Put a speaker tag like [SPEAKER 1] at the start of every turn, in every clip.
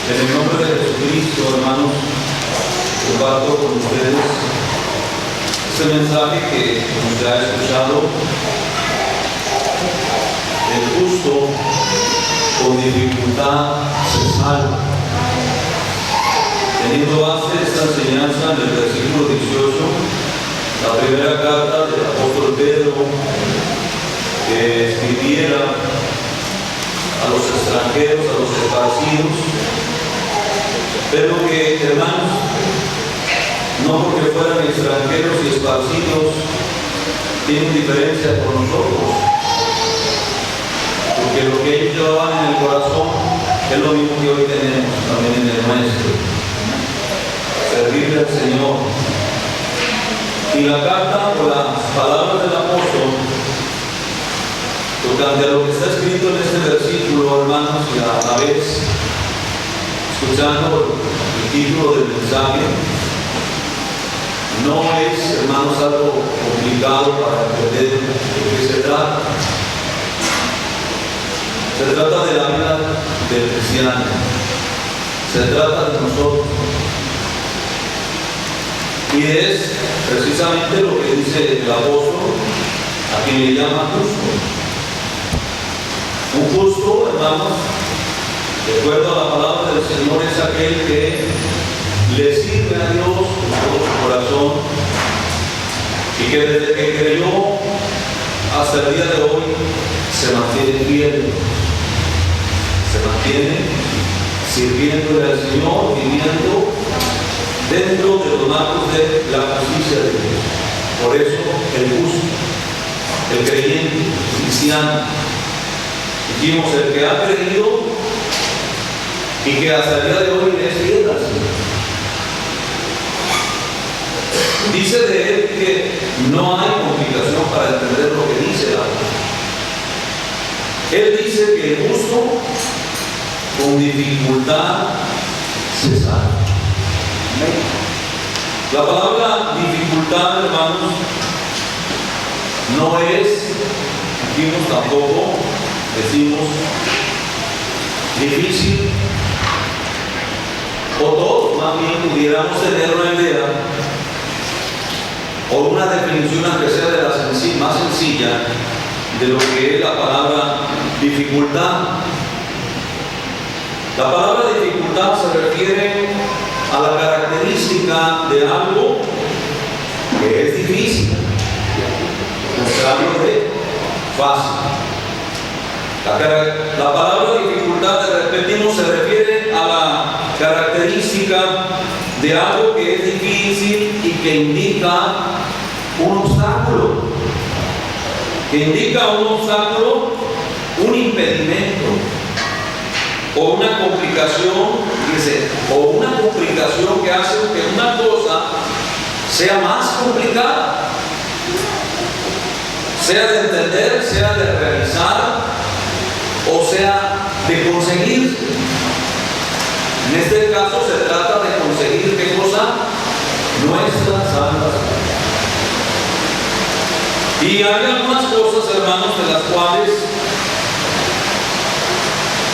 [SPEAKER 1] En el nombre de Jesucristo, hermanos, comparto con ustedes este mensaje que nos ha escuchado. El justo con dificultad se salva. Teniendo base esta enseñanza en el versículo 18, la primera carta del apóstol Pedro que escribiera a los extranjeros, a los esparcidos, pero que, hermanos, no porque fueran extranjeros y esparcidos tienen diferencia con nosotros, porque lo que ellos llevaban en el corazón es lo mismo que hoy tenemos también en el nuestro: servirle al Señor. Y la carta, por las palabras del apóstol, tocante a lo que está escrito en este versículo, hermanos, y a la vez escuchando el título del mensaje, no es, hermanos, algo complicado para entender de qué se trata. Se trata de la vida del cristiano, se trata de nosotros. Y es precisamente lo que dice el apóstol, a quien le llama justo. Un justo, hermanos, de acuerdo a la palabra del Señor, es aquel que le sirve a Dios con todo su corazón y que desde que creyó hasta el día de hoy se mantiene fiel, se mantiene sirviéndole al Señor, viviendo dentro de los marcos de la justicia de Dios. Por eso el justo, el creyente, el cristiano, dijimos, el que ha creído y que hasta el día de hoy es fiel al Señor. Dice de él que no hay complicación para entender lo que dice la Biblia. Él dice que el justo con dificultad se salva. La palabra dificultad, hermanos, no es, dijimos, tampoco decimos difícil, o todos más bien pudiéramos tener una idea o una definición, aunque sea de la más sencilla, de lo que es la palabra dificultad. La palabra dificultad se refiere a la característica de algo que es difícil, contrario de fácil. La palabra dificultad, repetimos, se refiere a la característica de algo que es difícil y que indica un obstáculo, un impedimento o una complicación, dice, o una complicación que hace que una cosa sea más complicada, sea de entender, sea de realizar, o sea de conseguir. En este caso se trata de conseguir ¿qué cosa? Nuestra salvación. Y hay algunas cosas, hermanos, de las cuales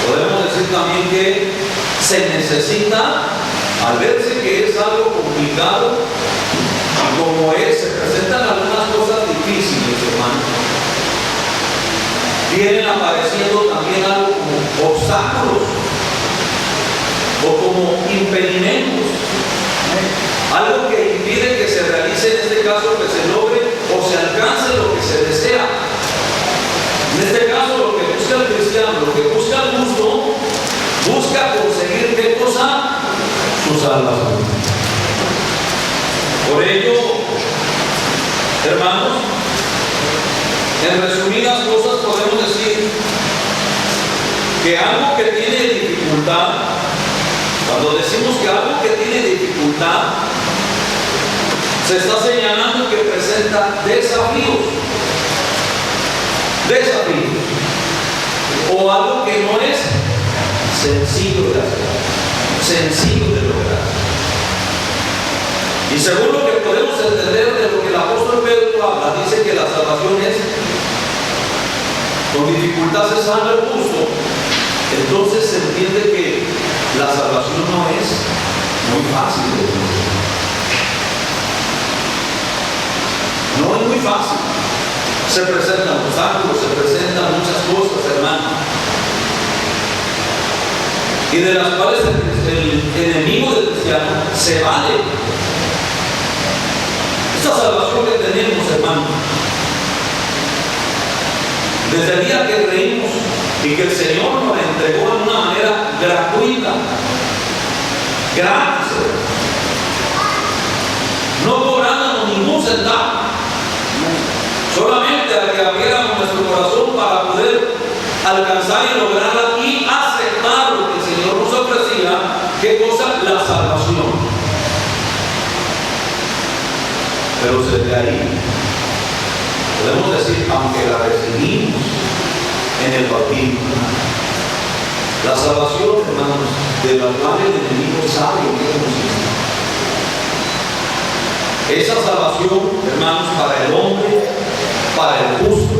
[SPEAKER 1] podemos decir también que se necesita, al verse que es algo complicado, y como es, se presentan algunas cosas difíciles, hermanos, vienen apareciendo también algo como obstáculos o como impedimentos, algo que impide que se realice, en este caso, que se logre o se alcance lo que se desea. En este caso, lo que busca el cristiano, lo que busca el justo, busca conseguir ¿qué cosa? Su salvación. Por ello, hermanos, en resumidas cosas podemos decir que algo que tiene dificultad, cuando decimos que algo que tiene dificultad, se está señalando que presenta desafíos, o algo que no es sencillo de hacer, sencillo de lograr. Y según lo que podemos entender de lo que el apóstol Pedro habla, dice que la salvación es con dificultad se salva el justo. Entonces se entiende que la salvación no es muy fácil de entender. No es muy fácil. Se presentan obstáculos, se presentan muchas cosas, hermano, y de las cuales el enemigo del cristiano se vale. Esta salvación que tenemos, hermano, desde el día que creímos y que el Señor nos la entregó de una manera gratuita, gratis, no cobrándonos ningún centavo, solamente a que abriéramos nuestro corazón para poder alcanzar y lograrla y aceptar lo que el Señor nos ofrecía. ¿Qué cosa? La salvación. Pero desde ahí podemos decir, aunque la recibimos en el bautismo, la salvación, hermanos, de la cual el enemigo sabe en qué consiste. Esa salvación, hermanos, para el hombre, para el justo,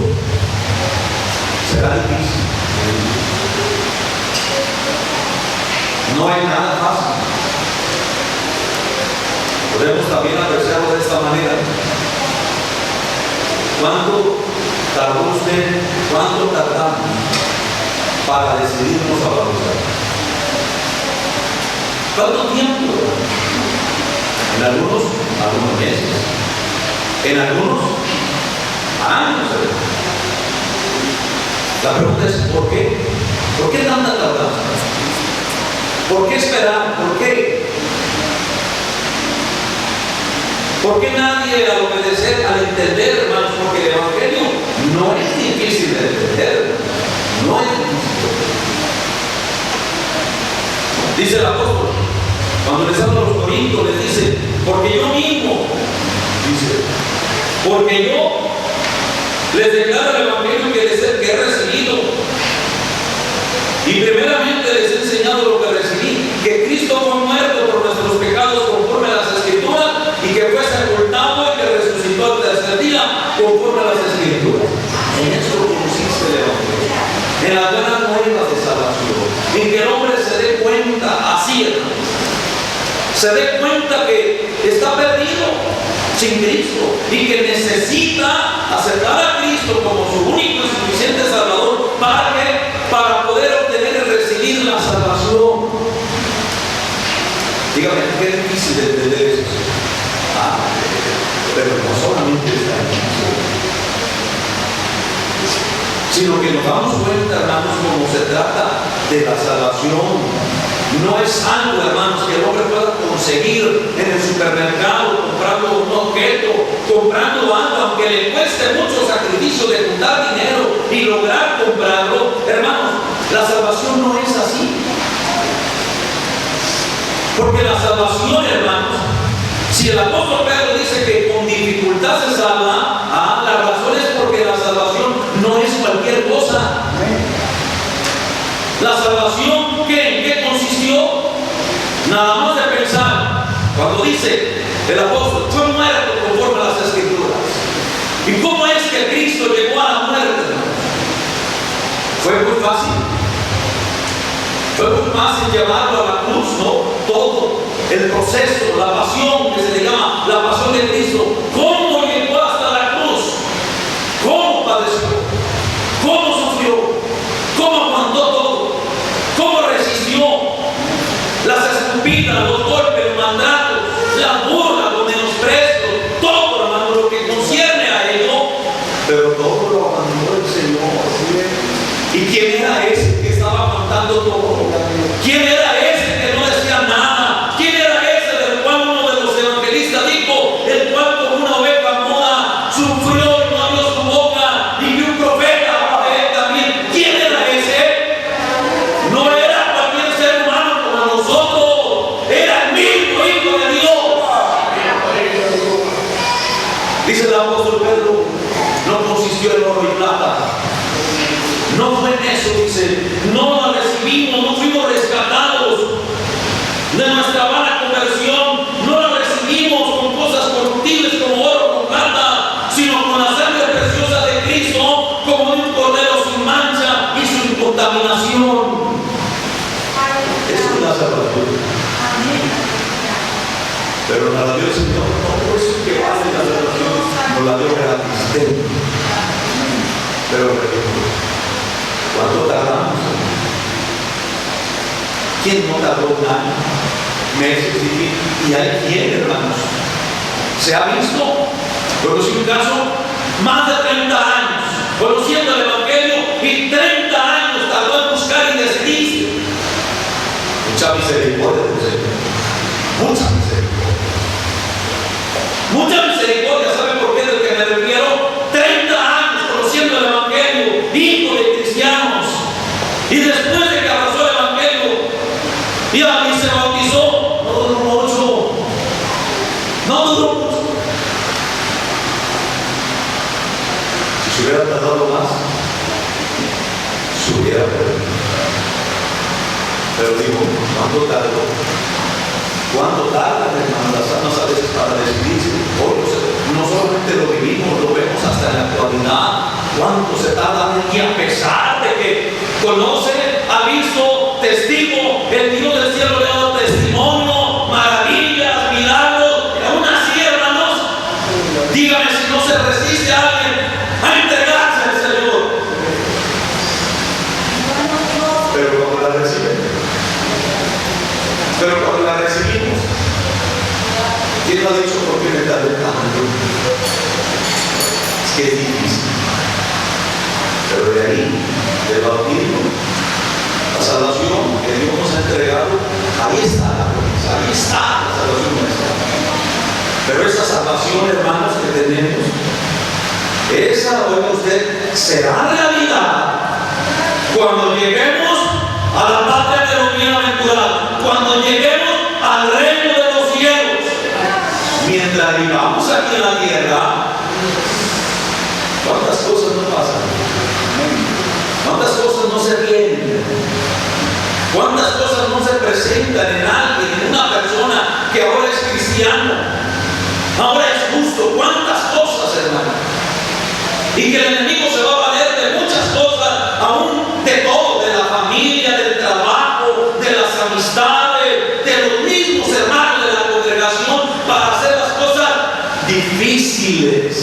[SPEAKER 1] será difícil. No es nada fácil. Podemos también apreciarlo de esta manera. ¿Cuánto tardó usted? ¿Cuánto tardamos para decidirnos a bautizar? ¿Cuánto tiempo? En algunos meses. En algunos años. La pregunta es, ¿por qué? ¿Por qué tanta tardanza? ¿Por qué esperar? ¿Por qué? ¿Por qué nadie al obedecer, al entender, hermanos? Porque el Evangelio no es difícil de entender. No es difícil. Dice el apóstol, cuando les habla a los corintios, les dice, porque yo mismo, dice, porque yo les declaro el Evangelio que he recibido. Y primeramente les he enseñado lo que recibí, que Cristo fue muerto por nuestros pecados conforme a las Escrituras, y que fue sepultado y que resucitó al tercer día conforme a las Escrituras. En eso consiste el Evangelio, en las buenas nuevas de salvación, en que el hombre se dé cuenta, así, se dé cuenta que está perdido sin Cristo y que necesita aceptar a Cristo como su único y suficiente Salvador. ¿Para qué? Para poder obtener y recibir la salvación. Dígame, qué difícil de entender eso. Pero no solamente está difícil, sino que nos damos cuenta, hermanos, cómo se trata de la salvación. No es algo, hermanos, que el hombre pueda conseguir en el supermercado, comprando un objeto, comprando algo, aunque le cueste mucho sacrificio de juntar dinero y lograr comprarlo. Hermanos, la salvación no es así. Porque la salvación, hermanos, si el apóstol Pedro dice que con dificultad se salva, la razón es porque la salvación no es cualquier cosa. La salvación, ¿en qué consistió? Nada más de pensar, cuando dice el apóstol, fue muerto conforme a las Escrituras. ¿Y cómo es que Cristo llegó a la muerte? Fue muy fácil. Fue muy fácil llevarlo a la cruz, ¿no? Todo el proceso, la pasión que se le llama la pasión de Cristo. ¿Cómo llegó hasta la cruz? ¿Cómo padeció? ¿Cómo sufrió? ¿Cómo aguantó todo? ¿Cómo resistió las escupidas, los golpes, los mandatos, las burlas, los menosprecios, todo, hermano, lo que concierne a ello? Pero todo lo abandonó el Señor. ¿Y quién era ese que estaba aguantando todo? ¿Quién era ese que no decía nada? ¿Quién era ese del cual uno de los evangelistas dijo, el cual como una oveja muda sufrió y no abrió su boca, y que un profeta hablaba de él también? ¿Quién era ese? No era cualquier ser humano como nosotros, era el mismo Hijo de Dios. Dice el apóstol Pedro, no consistió en oro y plata. No fue en eso, dice, no la recibimos, no fuimos rescatados de nuestra vana conversión, no la recibimos con cosas corruptibles como oro o plata, sino con la sangre preciosa de Cristo, como de un cordero sin mancha y sin contaminación. Eso es la salvación. pero nos la dio el Señor. No, por eso es que vale la salvación, nos la dio gratis. Pero ¿cuánto tardamos? ¿Quién no tardó un año, meses? Y hay quien, hermanos, se ha visto. Conocí un caso, más de 30 años, conociendo el Evangelio, y 30 años tardó en buscar y decidirse. Mucha misericordia del Señor. Mucha misericordia. Mucha misericordia. ¿Saben por qué? De que me refiero. 30 años conociendo el Evangelio, hijo de cristianos. Y después de que abrazó el Evangelio y se bautizó, no duró mucho. No duró mucho. Si se hubiera tardado más, se hubiera perdido. Pero digo, ¿cuánto tardó? ¿Cuánto tardan, hermanos, las almas a veces para decidirse? Hoy no solamente lo vivimos, lo vemos hasta en la actualidad. ¿Cuánto se tardan? Y a pesar de que conoce, ha visto, testigo, el Dios del cielo le ha dado testimonio, maravillas, milagros, y aún así, hermanos, dígame si no se resiste a alguien a entregarse al Señor. Pero cuando la reciben, ¿quién lo ha dicho por qué me está dejando? Es que es difícil. Pero de ahí, del bautismo, la salvación que Dios nos ha entregado, ahí está la promesa, ahí está la salvación nuestra. Pero esa salvación, hermanos, que tenemos, esa, oiga usted, será realidad cuando lleguemos a la patria de los bienaventurados, cuando lleguemos al reino de los cielos. Mientras vivamos aquí en la tierra, ¿cuántas cosas no pasan? ¿Cuántas cosas no se vienen? ¿Cuántas cosas no se presentan en alguien, en una persona que ahora es cristiano, ahora es justo? ¿Cuántas cosas, hermano? Y que el enemigo se va a valer de muchas cosas, aún de todo, de la familia, del trabajo, de las amistades, de los mismos hermanos de la congregación, para hacer las cosas difíciles.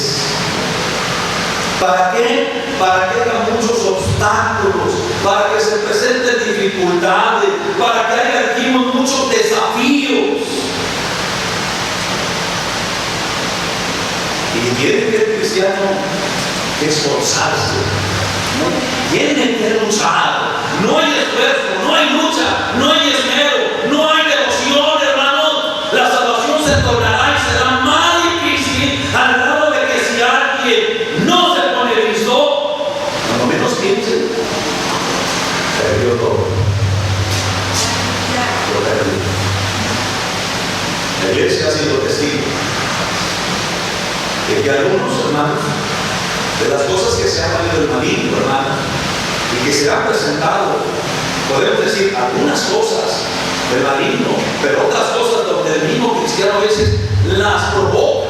[SPEAKER 1] ¿Para qué? Para que haya muchos obstáculos, para que se presenten dificultades, para que haya aquí muchos desafíos. Y tiene que el cristiano esforzarse, tiene que luchar. No hay esfuerzo, no hay lucha, no hay esmero, no hay devoción, hermanos. La salvación se tornará y será más difícil, al grado de que si alguien no se pone listo, cuando menos piense, perdió todo. Lo perdió. La iglesia ha sido testigo de que algunos hermanos, de las cosas que se han valido el maligno, hermanos, y que se han presentado, podemos decir algunas cosas del maligno, pero otras cosas donde el mismo cristiano a veces las provoca.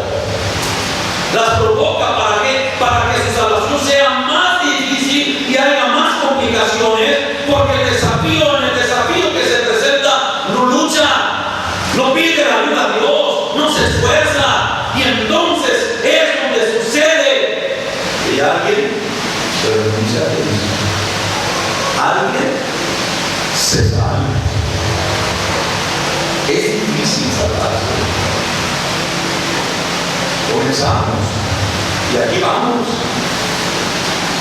[SPEAKER 1] Las provoca ¿para qué? Para que su salvación sea más difícil y haya más complicaciones, porque en el desafío que se presenta, no lucha, no pide la ayuda a Dios, no se esfuerza, y entonces es donde sucede que alguien se renuncia a Dios. Alguien se sale. Es difícil salvarse. Comenzamos y aquí vamos.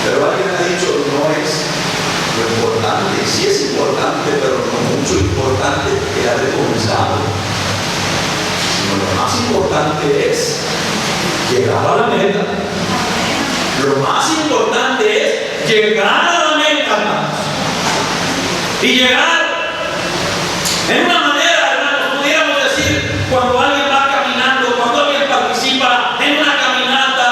[SPEAKER 1] Pero alguien ha dicho, no es lo importante. Sí es importante, pero no mucho importante que haber comenzado. Sino lo más importante es llegar a la meta. Lo más importante es llegar a la meta, hermanos. Y llegar en una manera, hermanos, pudiéramos decir, cuando alguien va caminando, cuando alguien participa en una caminata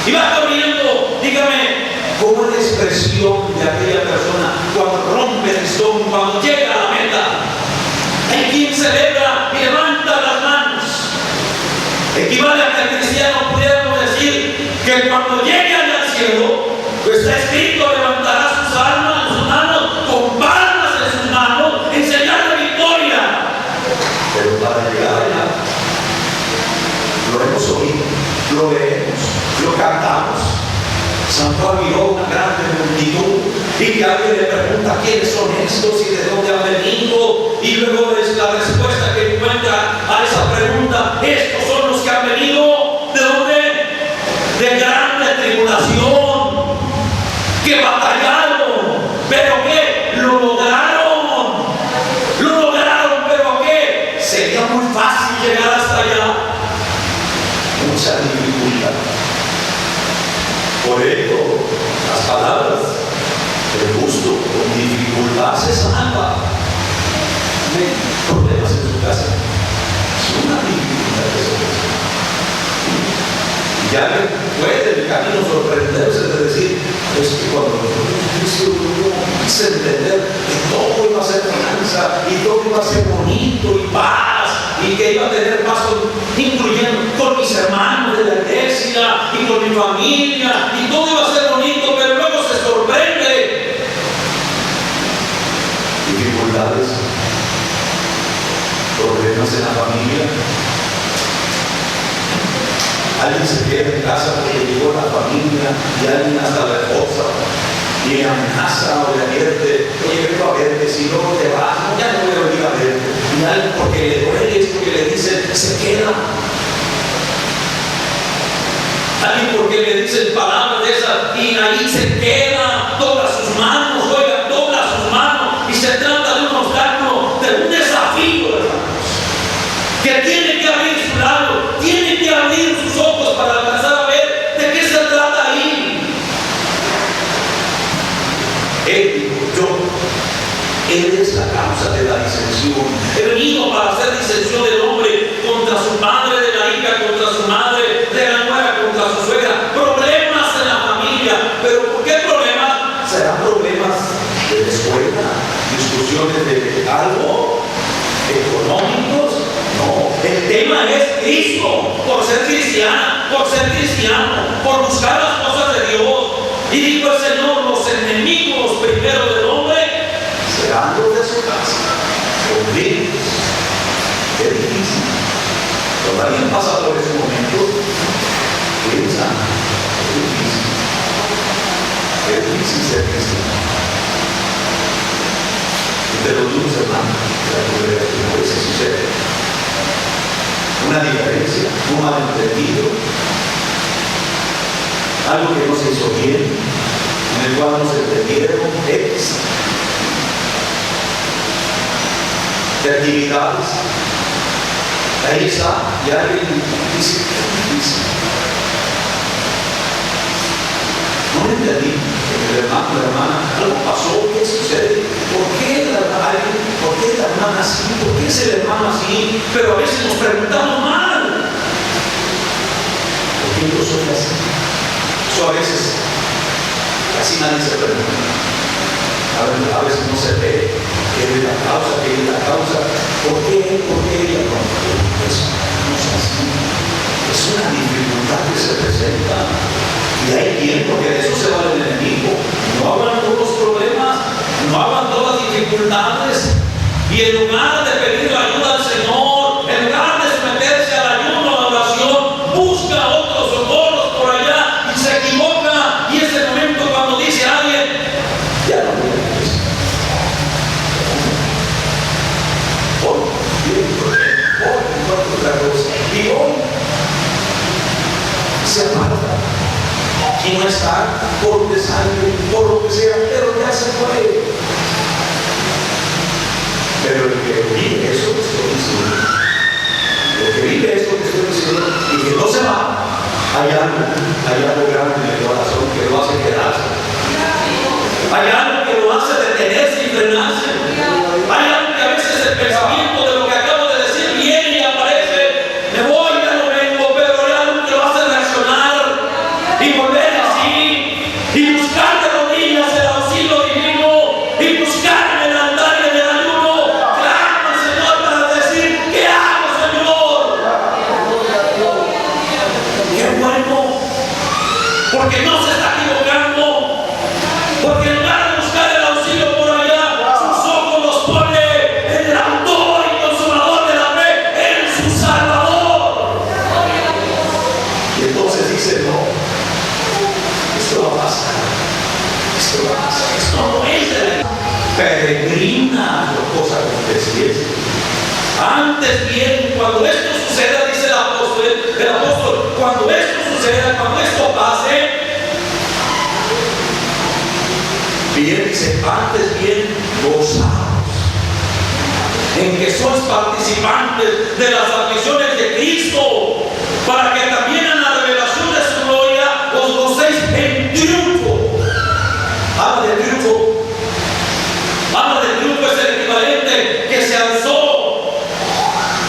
[SPEAKER 1] y va corriendo, dígame, ¿cómo es la expresión de aquella persona cuando rompe el listón, cuando llega a la meta? Hay quien celebra y levanta las manos. Equivale a que el cristiano pudiéramos decir que cuando llegue al cielo, pues está escrito, levantará sus manos con palmas en sus manos, en señal de victoria. Pero para llegar allá, y luego es la respuesta que encuentra a esa pregunta. Estos son los que han venido, ¿de dónde? De grande tribulación, que batallaron, pero que lo lograron, pero que sería muy fácil llegar hasta allá. Mucha dificultad. Por ello, las palabras del justo con dificultad se salva. Problemas en su casa, es una dificultad que se puede. Y alguien puede en el camino sorprenderse de decir, es que cuando nosotros quise entender que todo iba a ser bonanza y todo iba a ser bonito y paz, y que iba a tener paz incluyendo con mis hermanos de la iglesia y con mi familia, y todo iba a ser bonito, pero luego se sorprende. Dificultades, problemas en la familia. Alguien se queda en casa porque llegó la familia y alguien hasta la esposa y le amenaza o le advierte, oye, vengo a verte, si no te vas, ya no voy a venir a verte. Y alguien porque le duele, es porque le dicen, se queda. Alguien porque le dicen palabras de esas y ahí se queda, dobla sus manos, oiga, dobla sus manos, y se trata de un obstáculo, de un desafío, hermanos, que tiene que abrir su lado, tiene que abrir sus ojos para alcanzar a ver de qué se trata ahí. Él es la causa de la disensión. He venido para hacer disensión del hombre contra su padre, de la hija contra su madre, de la nuera contra su suegra. Problemas en la familia. ¿Pero por qué problemas? ¿Serán problemas de la escuela? ¿Discusiones de algo? ¿Económicos? No. El tema es Cristo. Por ser cristiano, por buscar las cosas de Dios. Y dijo el Señor, los enemigos primero del hombre serán los de su casa. Horribles. Qué difícil. Cuando alguien pasa por ese momento, piensa, es difícil ser cristiano. De los niños hermanos, a veces sucede una diferencia, un malentendido, algo que no se hizo bien, en el cual no se entendieron de actividades. Ahí está, y alguien dice, no me entendí, el hermano, la hermana, algo pasó, ¿qué sucede? ¿Por qué la hermana así? ¿Por qué es el hermano así? Pero a veces nos preguntamos mal. ¿Por qué yo soy así? Eso a veces casi nadie se pregunta. A veces no se ve qué es la causa, ¿por qué ella no? Eso no es así. Es una dificultad que se presenta. Y hay tiempo que de eso se va el enemigo. No hablan todos los problemas, no hablan todas las dificultades. Y en lugar de pedir la ayuda al Señor, en lugar de someterse al ayuno, a la oración, busca otros socorros por allá y se equivoca. Y es el momento cuando dice a alguien, ya no voy a eso. Hoy, otra cosa. Y hoy se aparta. Y no está por desánimo, por lo que sea, pero ya se fue. Pero el que vive eso que estoy diciendo, y que no se va, hay algo grande en el corazón que lo hace quedarse. Hay algo que lo hace detenerse y frenarse. Hay algo que a veces el pensamiento de lo que acabo de decir viene y aparece. Me voy, ya no vengo, pero hay algo que lo hace reaccionar y volver así y buscar de rodillas el auxilio divino y buscar en el altar y en el ayuno. Clama al Señor para decir, ¿qué hago, Señor? Qué bueno, porque no se está equivocando, porque en lugar de buscar el auxilio por allá, sus ojos los Así es. Antes bien, cuando esto suceda, dice el apóstol, cuando esto suceda, cuando esto pase, bien, dice, antes bien, gozaos en que sois participantes de las aflicciones de Cristo, para que también en la revelación de su gloria os gocéis en triunfo. Habla de triunfo. Habla de triunfo, es el equivalente que se alzó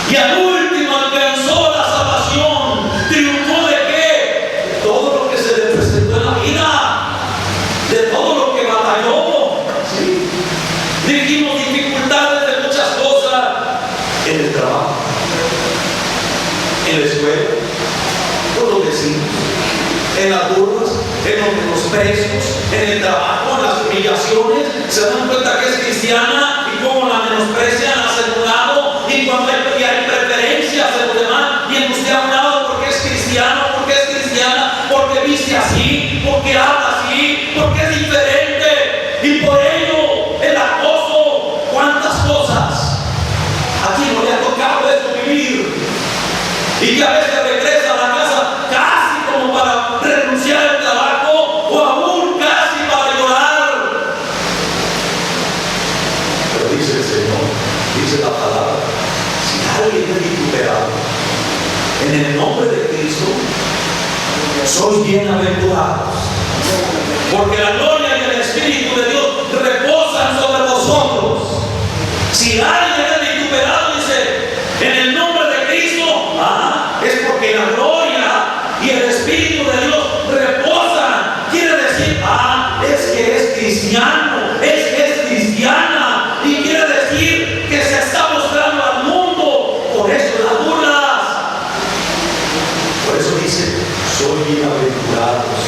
[SPEAKER 1] y al último alcanzó la salvación. ¿Triunfó de qué? De todo lo que se le presentó en la vida, de todo lo que batalló. ¿Sí? Dijimos dificultades de muchas cosas en el trabajo, en la escuela, con los vecinos, en las burlas, en los menosprecios, en el trabajo, en las humillaciones. Se dan cuenta que es cristiana y cómo la menosprecian, la hacen un lado, y cuando hay preferencias en los demás, y en usted a un lado porque es cristiano, porque es cristiana, porque viste así, porque habla así, porque es diferente, y por ello el acoso, cuántas cosas. ¿A quién no le ha tocado esto vivir? Y que a veces regresa a la casa casi como para renunciar al trabajo, o aún casi para llorar. Pero dice el Señor, dice la palabra, si alguien es vituperado en el nombre de Cristo, sois bienaventurados, porque la gloria y el Espíritu de Dios reposan sobre vosotros. Si alguien es vituperado, dice, en el nombre de Cristo, es porque la gloria y el Espíritu de Dios reposan. Quiere decir, es que es cristiano, es que es cristiana, y quiere decir que se está mostrando al mundo. Por eso las burlas. Por eso dice, soy bienaventurados.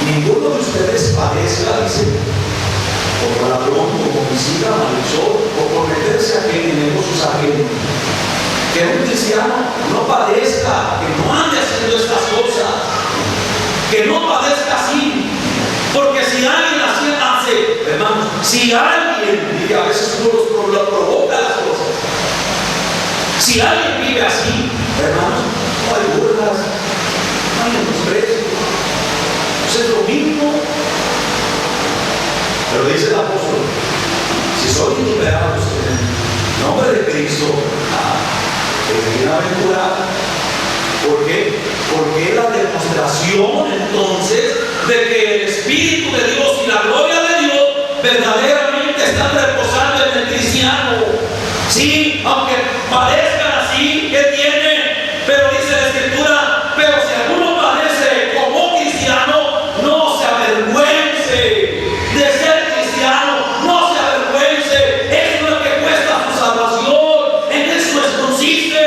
[SPEAKER 1] Ninguno de ustedes padezca, dice, por ladrón, como homicida, malhechor, o por meterse en negocios ajenos. Que un cristiano no padezca, que no ande haciendo estas cosas, que no padezca así. Porque si alguien así hace, hermanos, si alguien, y a veces uno lo provoca las cosas, si alguien vive así, hermanos, no hay burlas, no hay menosprecio, pues es lo mismo. Pero dice el apóstol, si soy liberados en el nombre de Cristo, es bienaventurado. ¿Por qué? Porque es la demostración entonces de que el Espíritu de Dios y la gloria de Dios verdaderamente están reposando en el cristiano. Sí, aunque parezcan así, que tiene, pero dice la Escritura, pero si alguno padece como cristiano, no se avergüence de ser cristiano, no se avergüence. Eso es lo que cuesta su salvación, en eso consiste.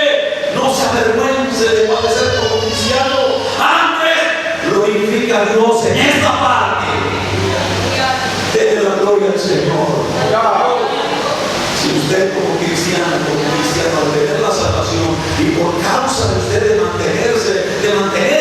[SPEAKER 1] No se avergüence de padecer como cristiano. Antes glorifica a Dios en esta parte. Denle la gloria al Señor. Si usted como cristiano, al tener la salvación y por causa de usted de mantenerse, de mantener